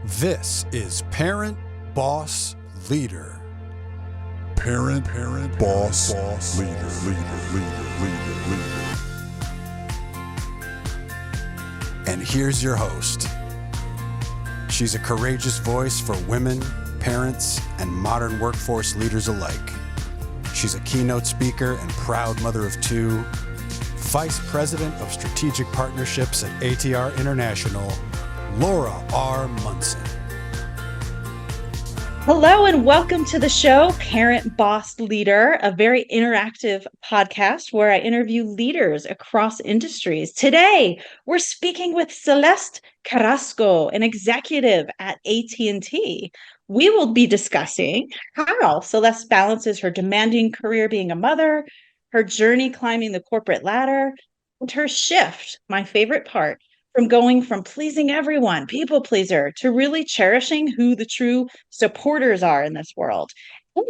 This is Parent, Boss, Leader. Parent, boss, leader. And here's your host. She's a courageous voice for women, parents, and modern workforce leaders alike. She's a keynote speaker and proud mother of two, Vice President of Strategic Partnerships at ATR International, Laura R Munson. Hello and welcome to the show, Parent Boss Leader, a very interactive podcast where I interview leaders across industries. Today, we're speaking with Celeste Carrasco, an executive at AT&T. We will be discussing how Celeste balances her demanding career being a mother, her journey climbing the corporate ladder, and her shift, my favorite part, from going from pleasing everyone, people pleaser, to really cherishing who the true supporters are in this world.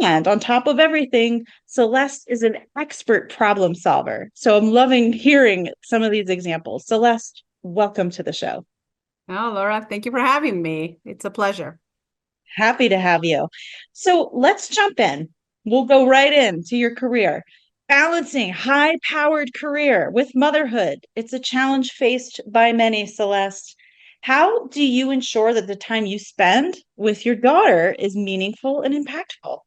And on top of everything, Celeste is an expert problem solver. So I'm loving hearing some of these examples. Celeste, welcome to the show. Oh, Laura, thank you for having me. It's a pleasure. Happy to have you. So let's jump in. We'll go right into your career. Balancing high-powered career with motherhood. It's a challenge faced by many, Celeste. How do you ensure that the time you spend with your daughter is meaningful and impactful?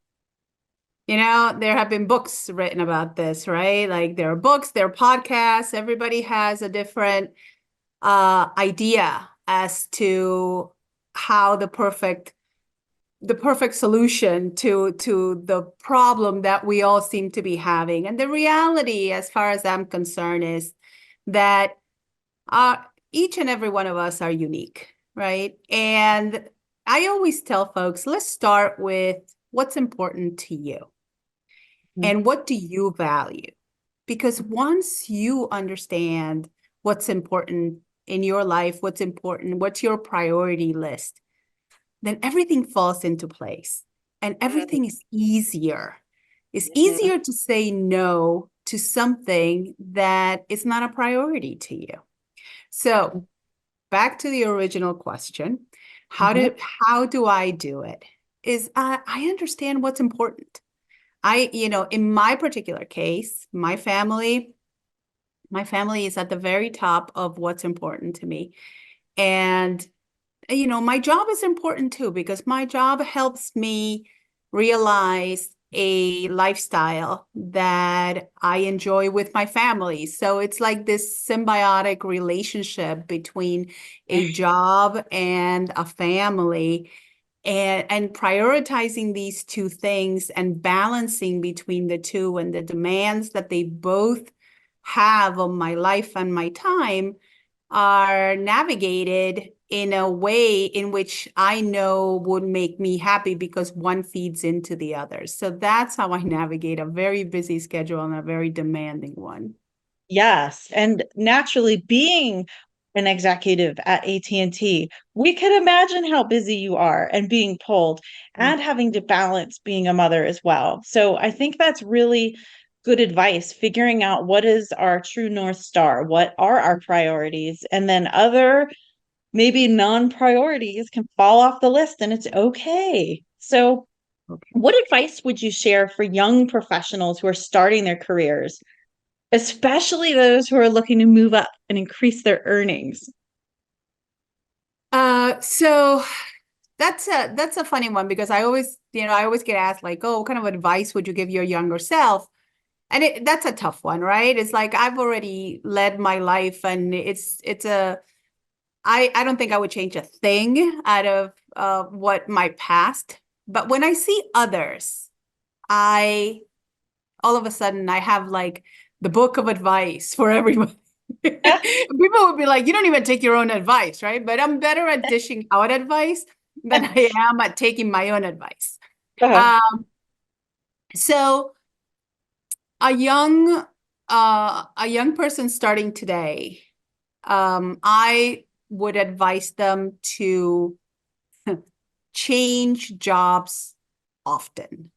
You know, there have been books written about this, right? Like there are books, there are podcasts. Everybody has a different idea as to how the perfect solution to the problem that we all seem to be having. And the reality, as far as I'm concerned, is that each and every one of us are unique, right? And I always tell folks, let's start with what's important to you and what do you value? Because once you understand what's important in your life, what's important, what's your priority list, then everything falls into place and everything is easier. It's easier to say no to something that is not a priority to you. So back to the original question, how do I do it? Is I understand what's important. In my particular case, my family is at the very top of what's important to me. And my job is important too, because my job helps me realize a lifestyle that I enjoy with my family. So it's like this symbiotic relationship between a job and a family, and prioritizing these two things and balancing between the two and the demands that they both have on my life and my time are navigated in a way in which I know would make me happy because one feeds into the other. So that's how I navigate a very busy schedule and a very demanding one. Yes. And naturally, being an executive at AT&T, we can imagine how busy you are and being pulled and having to balance being a mother as well. So I think that's really good advice, figuring out what is our true North Star, what are our priorities, and then other maybe non-priorities can fall off the list and it's okay. So what advice would you share for young professionals who are starting their careers, especially those who are looking to move up and increase their earnings? So that's a funny one, because I always get asked like, oh, what kind of advice would you give your younger self? And that's a tough one, right? It's like I've already led my life, and I don't think I would change a thing out of what my past. But when I see others, all of a sudden I have like the book of advice for everyone. People would be like, you don't even take your own advice, right? But I'm better at dishing out advice than I am at taking my own advice. So a young person starting today, I would advise them to change jobs often.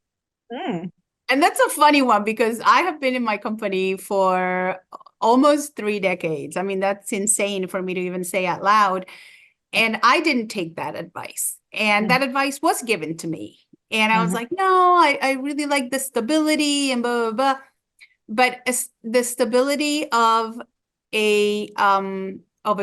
And that's a funny one, because I have been in my company for almost 3 decades. I mean, that's insane for me to even say out loud. And I didn't take that advice. And that advice was given to me. And I was Mhm. like, no, I really like the stability and blah, blah, blah. But the stability of a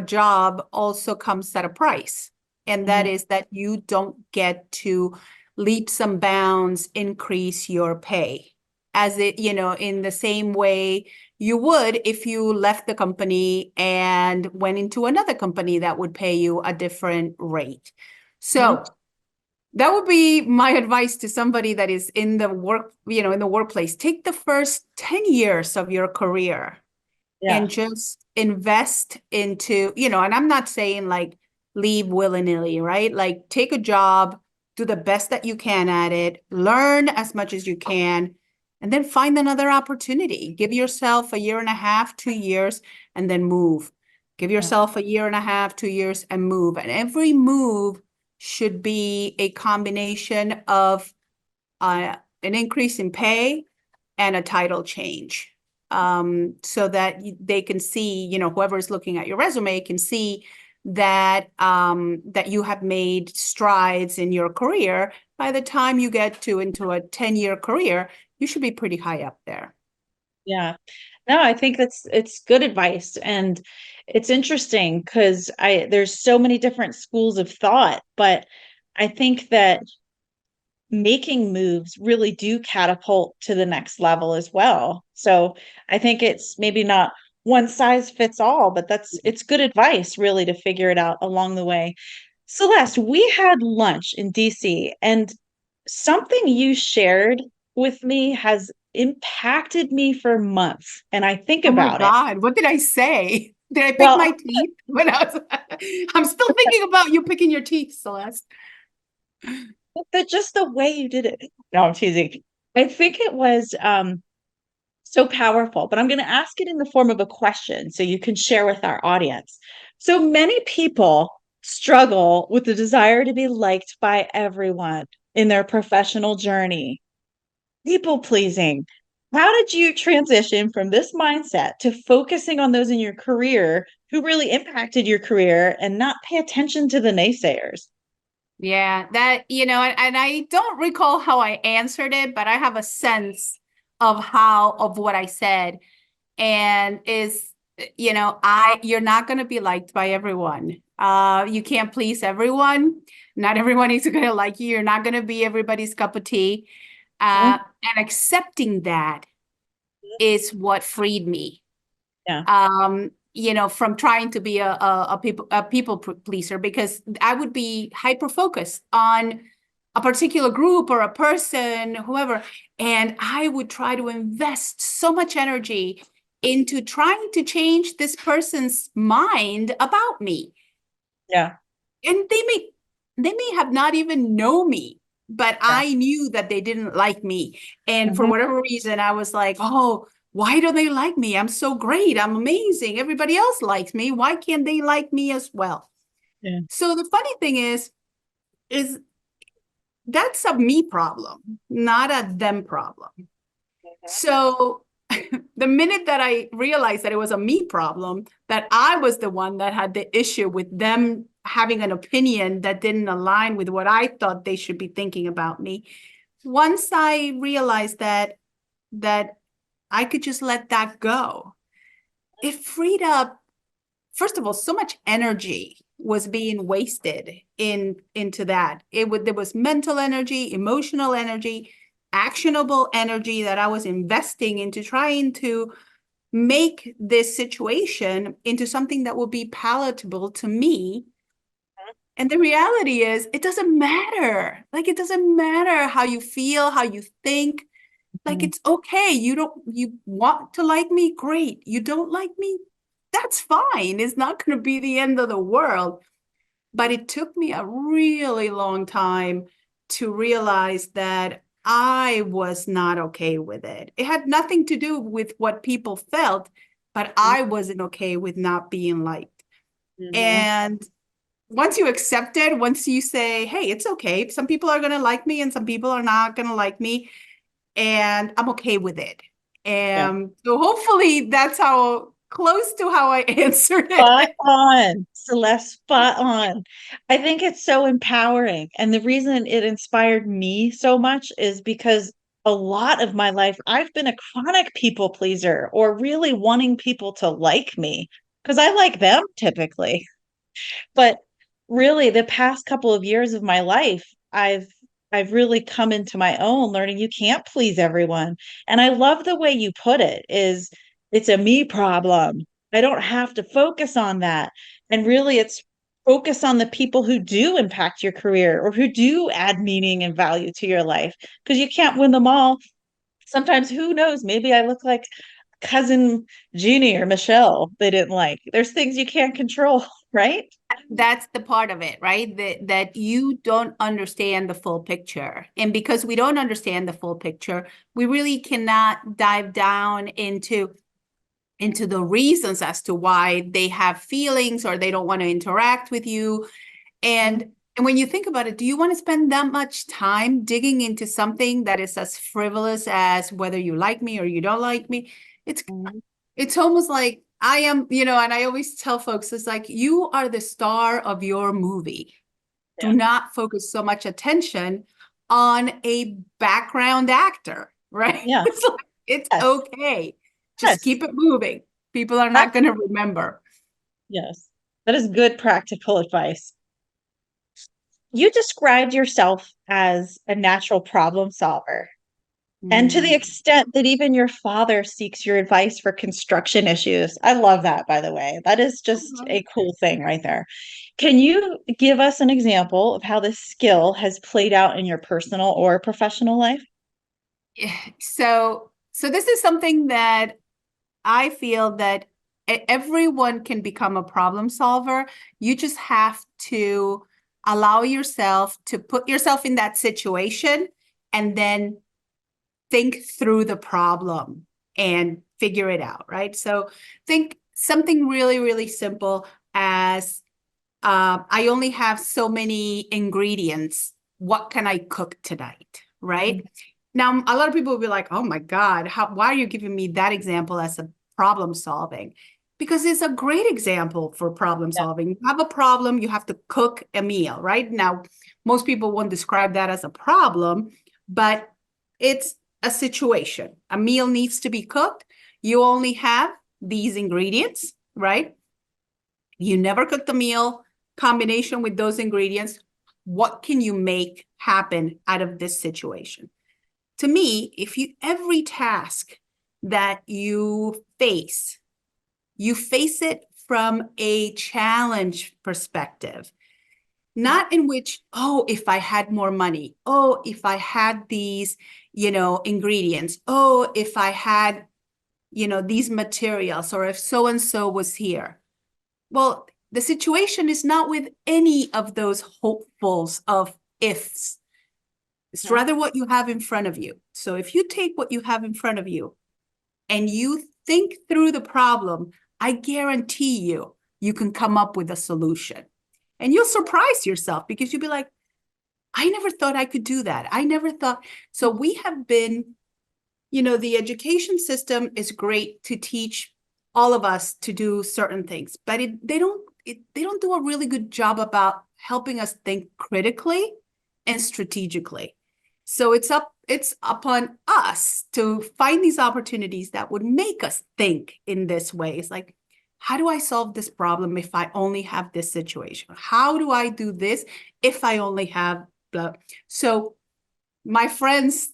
job also comes at a price. And that Mhm. is that you don't get to leaps and bounds increase your pay as it, in the same way you would if you left the company and went into another company that would pay you a different rate. Mhm. So that would be my advice to somebody that is in the workplace. Take the first 10 years of your career Yeah. and just invest into, and I'm not saying like leave willy-nilly, right? Like take a job, do the best that you can at it, learn as much as you can, and then find another opportunity. Give yourself a year and a half, 2 years, and then move. Give Yeah. yourself a year and a half, 2 years, and move. And every move should be a combination of an increase in pay and a title change, so that they can see, whoever is looking at your resume can see that that you have made strides in your career. By the time you get into a 10-year career, you should be pretty high up there. Yeah. No, I think it's good advice. And it's interesting because there's so many different schools of thought, but I think that making moves really do catapult to the next level as well. So I think it's maybe not one size fits all, but it's good advice really to figure it out along the way. Celeste, we had lunch in DC, and something you shared with me has impacted me for months, and I think Oh my about it. God, what did I say? Did I pick Well, my teeth when I was I'm still thinking about you picking your teeth, Celeste. just the way you did it. No, I'm teasing. I think it was so powerful, but I'm going to ask it in the form of a question so you can share with our audience. So many people struggle with the desire to be liked by everyone in their professional journey. People pleasing. How did you transition from this mindset to focusing on those in your career who really impacted your career and not pay attention to the naysayers? Yeah, that, and I don't recall how I answered it, but I have a sense of what I said. And you're not going to be liked by everyone. You can't please everyone. Not everyone is going to like you. You're not going to be everybody's cup of tea. Mhm. And accepting that is what freed me. Yeah. From trying to be a people pleaser, because I would be hyper focused on a particular group or a person, whoever, and I would try to invest so much energy into trying to change this person's mind about me. Yeah. And they may have not even know me, but Yeah. I knew that they didn't like me. And for Mhm. whatever reason, I was like, oh, why don't they like me? I'm so great. I'm amazing. Everybody else likes me. Why can't they like me as well? Yeah. So the funny thing is that's a me problem, not a them problem. So the minute that I realized that it was a me problem, that I was the one that had the issue with them having an opinion that didn't align with what I thought they should be thinking about me. Once I realized that I could just let that go, it freed up, first of all, so much energy was being wasted into that. There was mental energy, emotional energy, actionable energy that I was investing into trying to make this situation into something that will be palatable to me. And the reality is, it doesn't matter. Like, it doesn't matter how you feel, how you think. Like, Mhm. it's okay. You want to like me? Great. You don't like me? That's fine. It's not going to be the end of the world. But it took me a really long time to realize that I was not okay with it. It had nothing to do with what people felt, but I wasn't okay with not being liked. Mhm. And once you accept it, once you say, hey, it's okay. Some people are going to like me and some people are not going to like me. And I'm okay with it. Yeah. And so hopefully that's how close to how I answered Spot it. on, Celeste, spot on. I think it's so empowering. And the reason it inspired me so much is because a lot of my life, I've been a chronic people pleaser or really wanting people to like me because I like them typically. But really, the past couple of years of my life, I've really come into my own learning you can't please everyone. And I love the way you put it is it's a me problem. I don't have to focus on that. And really it's focus on the people who do impact your career or who do add meaning and value to your life because you can't win them all. Sometimes who knows, maybe I look like cousin Jeannie or Michelle they didn't like. There's things you can't control, right? That's the part of it, right? That you don't understand the full picture. And because we don't understand the full picture, we really cannot dive down into the reasons as to why they have feelings or they don't want to interact with you. And when you think about it, do you want to spend that much time digging into something that is as frivolous as whether you like me or you don't like me? It's almost like I am, and I always tell folks, it's like you are the star of your movie. Do Yeah. not focus so much attention on a background actor, right? Yeah. It's Yes. okay. Just Yes. keep it moving. People are not going to remember. Yes. That is good practical advice. You described yourself as a natural problem solver. And to the extent that even your father seeks your advice for construction issues. I love that, by the way. That is just a cool thing right there. Can you give us an example of how this skill has played out in your personal or professional life? So this is something that I feel that everyone can become a problem solver. You just have to allow yourself to put yourself in that situation and then think through the problem and figure it out, right? So think something really, really simple as I only have so many ingredients. What can I cook tonight, right? Now, a lot of people will be like, oh my God, why are you giving me that example as a problem solving? Because it's a great example for problem solving. You have a problem, you have to cook a meal, right? Now, most people won't describe that as a problem, but it's a situation. A meal needs to be cooked. You only have these ingredients, right? You never cooked the meal. Combination with those ingredients, what can you make happen out of this situation? To me, every task that you face it from a challenge perspective, not in which, oh, if I had more money, oh, if I had these, ingredients, oh, if I had, these materials, or if so-and-so was here. Well, the situation is not with any of those hopefuls of ifs. It's rather what you have in front of you. So if you take what you have in front of you and you think through the problem, I guarantee you can come up with a solution. And you'll surprise yourself because you'll be like, I never thought I could do that. I never thought. So we have been, the education system is great to teach all of us to do certain things, but they don't do a really good job about helping us think critically and strategically. So it's upon us to find these opportunities that would make us think in this way. It's like, how do I solve this problem if I only have this situation? How do I do this if I only have blah? So my friends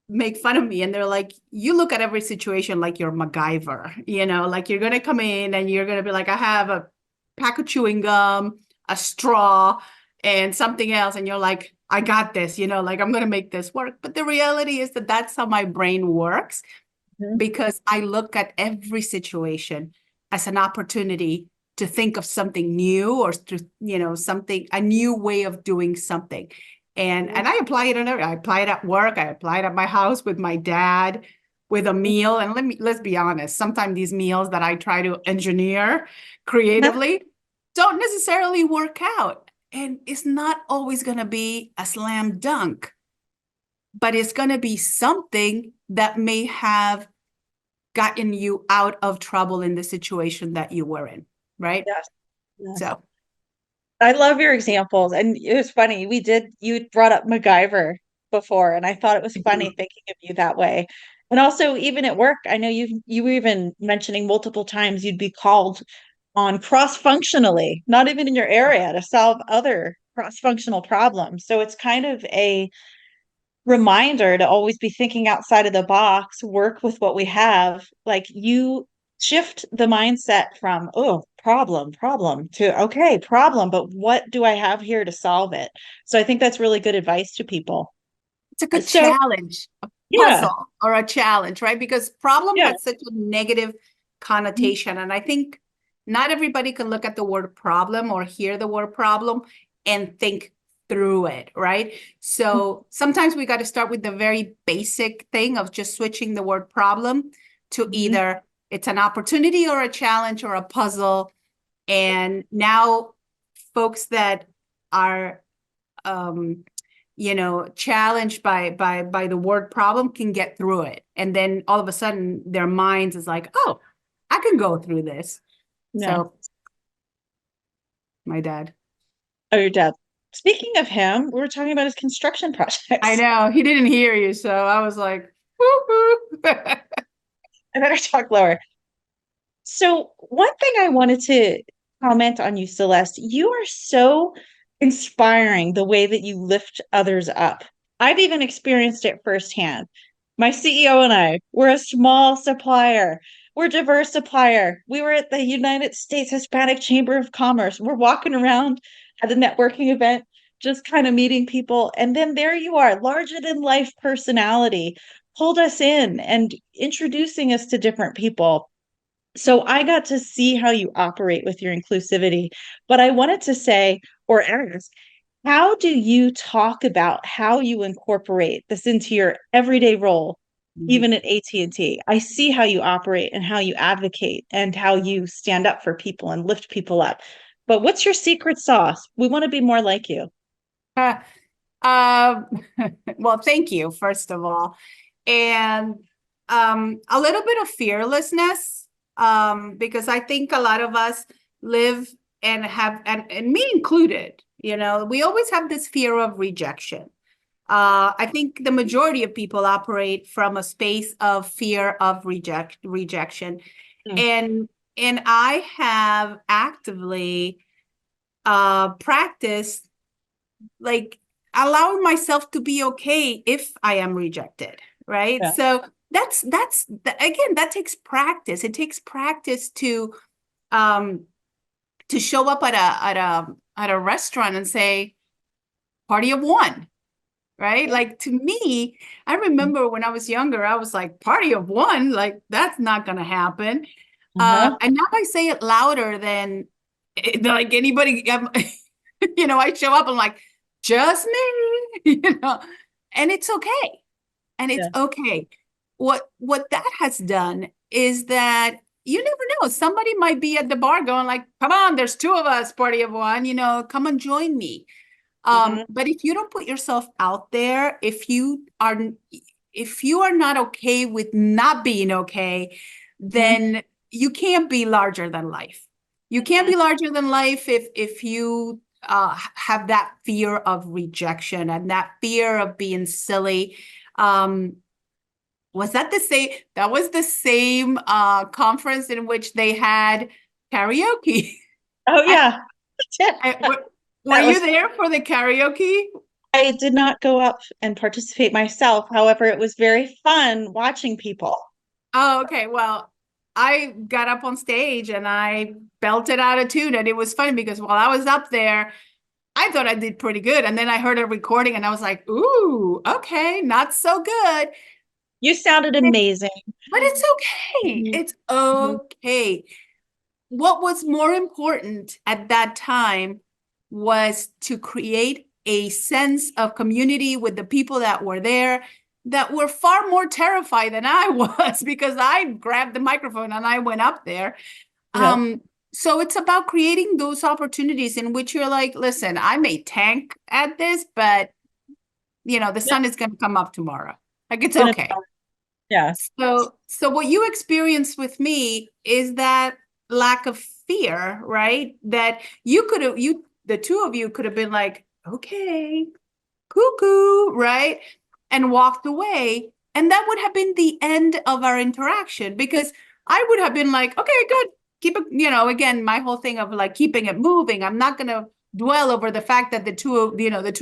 make fun of me and they're like, you look at every situation like you're MacGyver, like you're going to come in and you're going to be like, I have a pack of chewing gum, a straw, and something else. And you're like, I got this, like I'm going to make this work. But the reality is that that's how my brain works because I look at every situation as an opportunity to think of something new or to, a new way of doing something. And I apply it I apply it at work. I apply it at my house with my dad, with a meal. And let's be honest, sometimes these meals that I try to engineer creatively don't necessarily work out. And it's not always going to be a slam dunk, but it's going to be something that may have gotten you out of trouble in the situation that you were in, right? Yes. Yes. So I love your examples. And it was funny. You brought up MacGyver before, and I thought it was funny thinking of you that way. And also, even at work, I know you were even mentioning multiple times you'd be called on cross-functionally, not even in your area, to solve other cross-functional problems. So it's kind of a reminder to always be thinking outside of the box, work with what we have. Like you shift the mindset from, oh, problem to, okay, problem, but what do I have here to solve it? So I think that's really good advice to people. it's a good So, challenge, a yeah, puzzle or a challenge, right? Because problem yeah, has such a negative connotation. And I think not everybody can look at the word problem or hear the word problem and think through it, right? So sometimes we got to start with the very basic thing of just switching the word problem to either it's an opportunity or a challenge or a puzzle. And now folks that are challenged by the word problem can get through it. And then all of a sudden their minds is like, oh, I can go through this. yeah. So my dad. Oh, your dad. Speaking of him, we were talking about his construction I projects. know he didn't hear you, so I was like, woo-hoo. I better talk lower. So, one thing I wanted to comment on you, Celeste, you are so inspiring the way that you lift others up. I've even experienced it firsthand. My CEO and I, we're a small supplier. We're a diverse supplier. We were at the United States Hispanic Chamber of Commerce. We're walking around at a networking event, just kind of meeting people. And then there you are, larger than life personality, pulled us in and introducing us to different people. So I got to see how you operate with your inclusivity, but I wanted to say or ask, how do you talk about how you incorporate this into your everyday role, even at AT&T? I see how you operate and how you advocate and how you stand up for people and lift people up. But what's your secret sauce? We want to be more like you. Um, well, thank you, first of all. And a little bit of fearlessness, because I think a lot of us live and have, and me included, we always have this fear of rejection. I think the majority of people operate from a space of fear of rejection. Mm. And I have actively practiced like allowing myself to be okay if I am rejected, right? Yeah. So that's again, that takes practice. It takes practice um to show up at a restaurant and say, party of one, right? Like to me, I remember when I was younger, I was like, party of one, like that's not gonna happen. Uh-huh. And now I say it louder than like anybody. I show up, I'm like, just me, and it's okay. And it's Yeah. okay. What that has done is that you never know. Somebody might be at the bar going like, come on, there's two of us, party of one, come and join me. Mhm. But if you don't put yourself out there, if you are not okay with not being okay, Mhm. then you can't be larger than life. You can't be larger than life if you have that fear of rejection and that fear of being silly. Was that the same? That was the same conference in which they had karaoke. Oh, I, yeah. were That you was, there for the karaoke? I did not go up and participate myself. However, it was very fun watching people. Oh, okay. Well, I got up on stage and I belted out a tune, and it was funny because while I was up there, I thought I did pretty good. And then I heard a recording and I was like, ooh, okay, not so good. You sounded amazing. But it's okay. Mhm. It's Mhm. okay. What was more important at that time was to create a sense of community with the people that were there, that were far more terrified than I was because I grabbed the microphone and I went up there. Yeah. So it's about creating those opportunities in which you're like, listen, I may tank at this, but the Yeah. sun is going to come up tomorrow. Like it's Gonna- okay. Yeah. So what you experienced with me is that lack of fear, right? That the two of you could have been like, okay, cuckoo, right? And walked away. And that would have been the end of our interaction because I would have been like, okay, good. Keep it, again, my whole thing of like keeping it moving. I'm not going to dwell over the fact that the two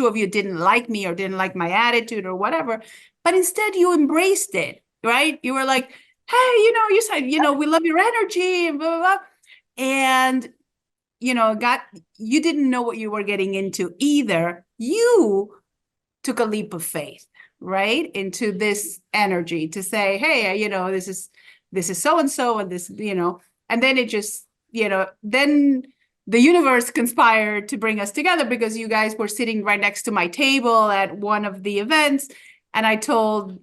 of you didn't like me or didn't like my attitude or whatever. But instead you embraced it, right? You were like, hey, you said, we love your energy and blah, blah, blah. And, you didn't know what you were getting into either. You took a leap of faith, right, into this energy to say, hey, this is so and so, and this, and then it just, then the universe conspired to bring us together because you guys were sitting right next to my table at one of the events, and I told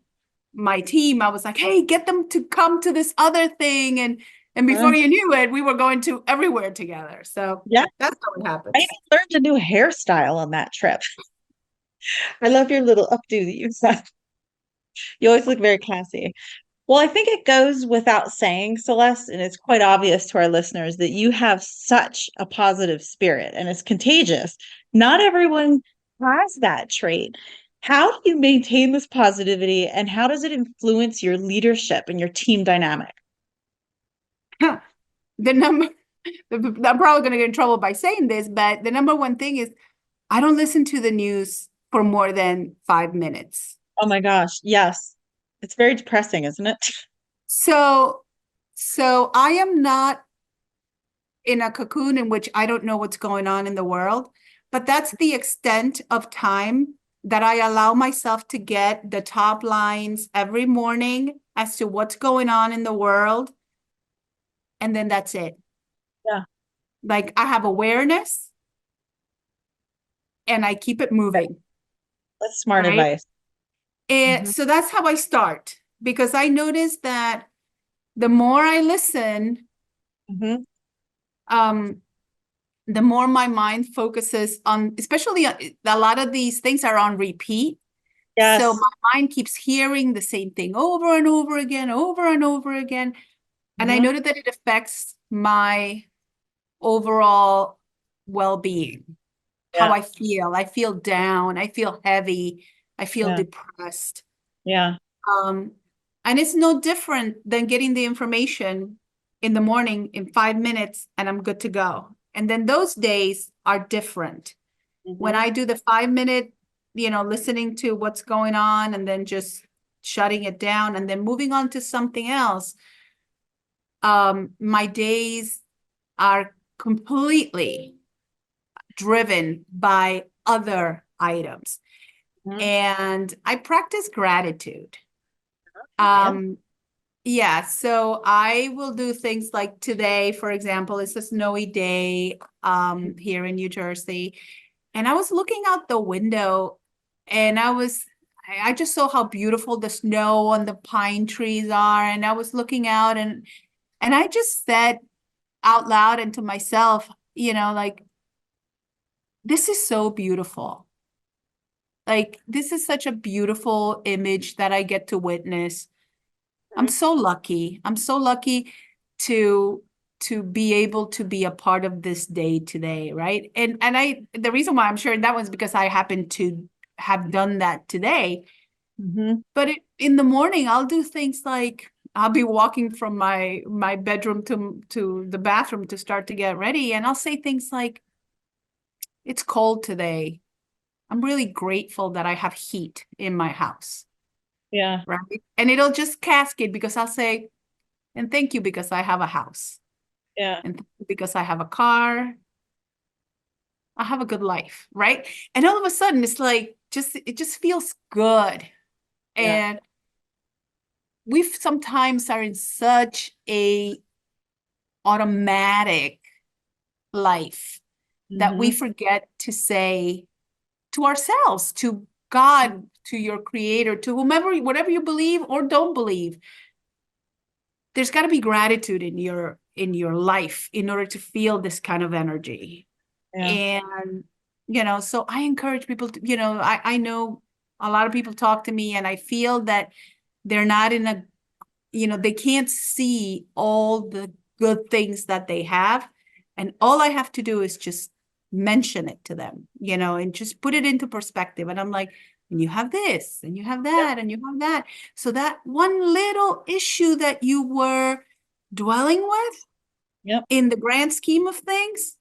my team, I was like, hey, get them to come to this other thing, and before you knew it, we were going to everywhere together. So Yeah. that's how it happens. I even learned a new hairstyle on that trip. I love your little updo that you said. You always look very classy. Well, I think it goes without saying, Celeste, and it's quite obvious to our listeners that you have such a positive spirit and it's contagious. Not everyone has that trait. How do you maintain this positivity and how does it influence your leadership and your team dynamic? The number, I'm probably going to get in trouble by saying this, but the number one thing is I don't listen to the news for more than 5 minutes. Oh my gosh, yes. It's very depressing, isn't it? So I am not in a cocoon in which I don't know what's going on in the world, but that's the extent of time that I allow myself to get the top lines every morning as to what's going on in the world. And then that's it. Yeah. Like I have awareness and I keep it moving. That's smart right? advice. And so that's how I start, because I notice that the more I listen, Mhm. the more my mind focuses on, especially a lot of these things are on repeat. Yes. So my mind keeps hearing the same thing over and over again, over and over again. And I noted that it affects my overall well-being, how Yeah. I feel. I feel down. I feel heavy. I feel Yeah. depressed. Yeah. And it's no different than getting the information in the morning in 5 minutes and I'm good to go. And then those days are different. When I do the 5 minute, listening to what's going on and then just shutting it down and then moving on to something else, my days are completely driven by other items. And I practice gratitude. Yeah, so I will do things like today, for example, it's a snowy day here in New Jersey. And I was looking out the window and I just saw how beautiful the snow on the pine trees are. And I was looking out and I just said out loud and to myself, like, this is so beautiful. Like, this is such a beautiful image that I get to witness. I'm so lucky. I'm so lucky to be able to be a part of this day today, right? And the reason why I'm sharing that was because I happen to have done that today. But in the morning, I'll do things like I'll be walking from my bedroom to the bathroom to start to get ready, and I'll say things like, "It's cold today. I'm really grateful that I have heat in my house." Yeah. Right. And it'll just cascade because I'll say, and thank you because I have a house. Yeah. And thank you because I have a car. I have a good life. Right. And all of a sudden it's like, it just feels good. Yeah. And we sometimes are in such a automatic life that we forget to say to ourselves, to God, to your creator, to whomever, whatever you believe or don't believe, there's got to be gratitude in your life in order to feel this kind of energy. Yeah. And so I encourage people to, I know a lot of people talk to me and I feel that they're not in a they can't see all the good things that they have. And all I have to do is just mention it to them, and just put it into perspective. And I'm like, and you have this, and you have that, and you have that. So that one little issue that you were dwelling with, in the grand scheme of things,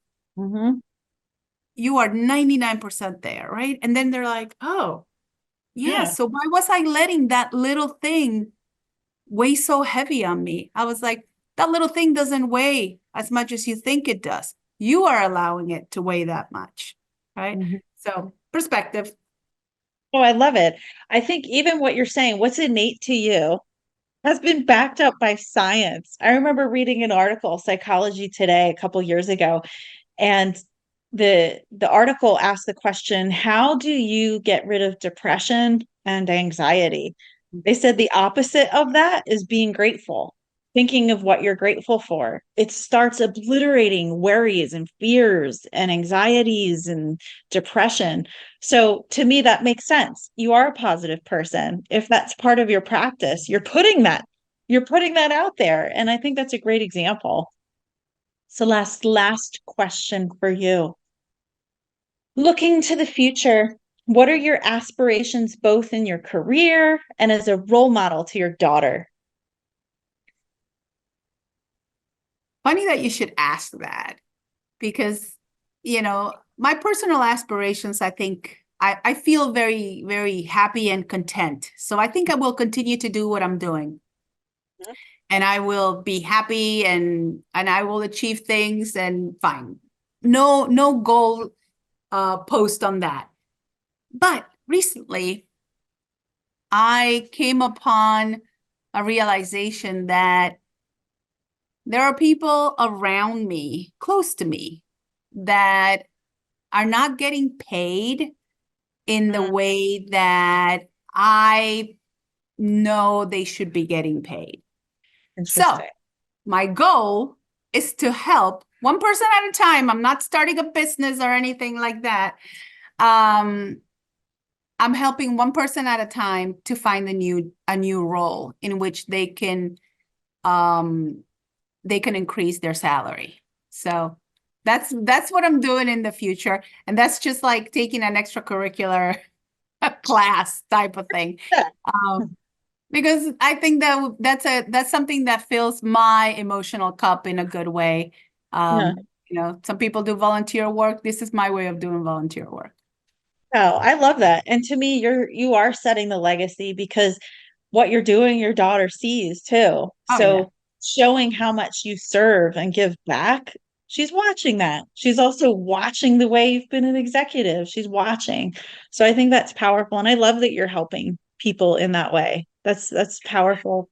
you are 99% there, right? And then they're like, oh, yeah. So why was I letting that little thing weigh so heavy on me? I was like, that little thing doesn't weigh as much as you think it does. You are allowing it to weigh that much, right? So perspective. Oh, I love it. I think even what you're saying, what's innate to you, has been backed up by science. I remember reading an article, Psychology Today, a couple years ago, and the article asked the question, how do you get rid of depression and anxiety? They said the opposite of that is being grateful, thinking of what you're grateful for. It starts obliterating worries and fears and anxieties and depression. So to me, that makes sense. You are a positive person. If that's part of your practice, you're putting that out there. And I think that's a great example. Celeste, last question for you. Looking to the future, what are your aspirations both in your career and as a role model to your daughter? Funny that you should ask that, because, my personal aspirations, I think I feel very, very happy and content. So I think I will continue to do what I'm doing. And I will be happy and I will achieve things and fine. No goal post on that. But recently, I came upon a realization that there are people around me, close to me, that are not getting paid in the way that I know they should be getting paid. So my goal is to help one person at a time. I'm not starting a business or anything like that. I'm helping one person at a time to find a new role in which they can increase their salary. So that's what I'm doing in the future. And that's just like taking an extracurricular class type of thing. Because I think that's something that fills my emotional cup in a good way. Some people do volunteer work. This is my way of doing volunteer work. Oh, I love that. And to me, you are setting the legacy, because what you're doing, your daughter sees too. So showing how much you serve and give back, she's watching that. She's also watching the way you've been an executive. She's watching. So I think that's powerful. And I love that you're helping people in that way. That's powerful.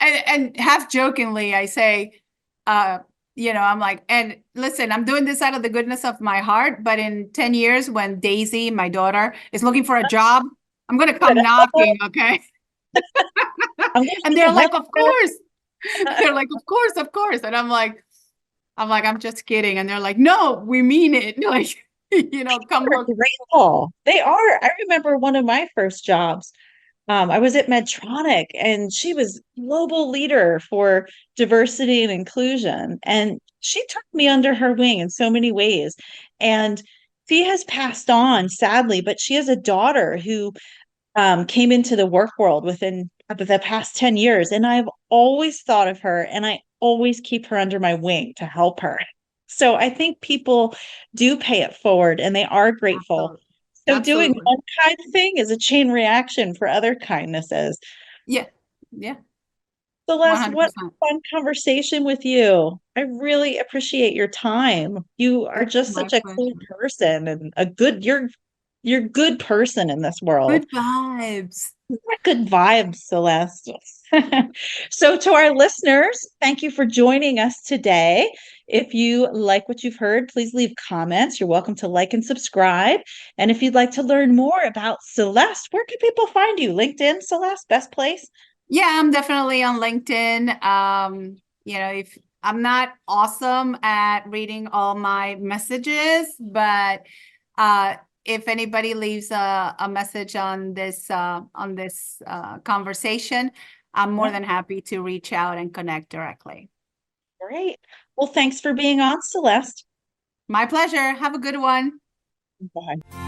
And half jokingly, I say, I'm like, and listen, I'm doing this out of the goodness of my heart, but in 10 years, when Daisy, my daughter, is looking for a job, I'm going to come knocking, okay? And they're like, of course. They're like, of course. And I'm like, I'm just kidding. And they're like, no, we mean it. Like, come look. Grateful. They are. I remember one of my first jobs. I was at Medtronic, and she was global leader for diversity and inclusion. And she took me under her wing in so many ways. And she has passed on, sadly, but she has a daughter who came into the work world within the past 10 years. And I've always thought of her, and I always keep her under my wing to help her. So I think people do pay it forward, and they are grateful. So doing one kind thing is a chain reaction for other kindnesses. Yeah. Celeste, what a fun conversation with you. I really appreciate your time. You are just such a cool person, and you're a good person in this world. Good vibes. Good vibes, Celeste. So to our listeners, thank you for joining us today. If you like what you've heard, please leave comments. You're welcome to like and subscribe. And if you'd like to learn more about Celeste, where can people find you? LinkedIn, Celeste, best place? Yeah, I'm definitely on LinkedIn. If I'm not awesome at reading all my messages, but if anybody leaves a message on this conversation, I'm more Yeah. than happy to reach out and connect directly. Great. Well, thanks for being on, Celeste. My pleasure. Have a good one. Bye.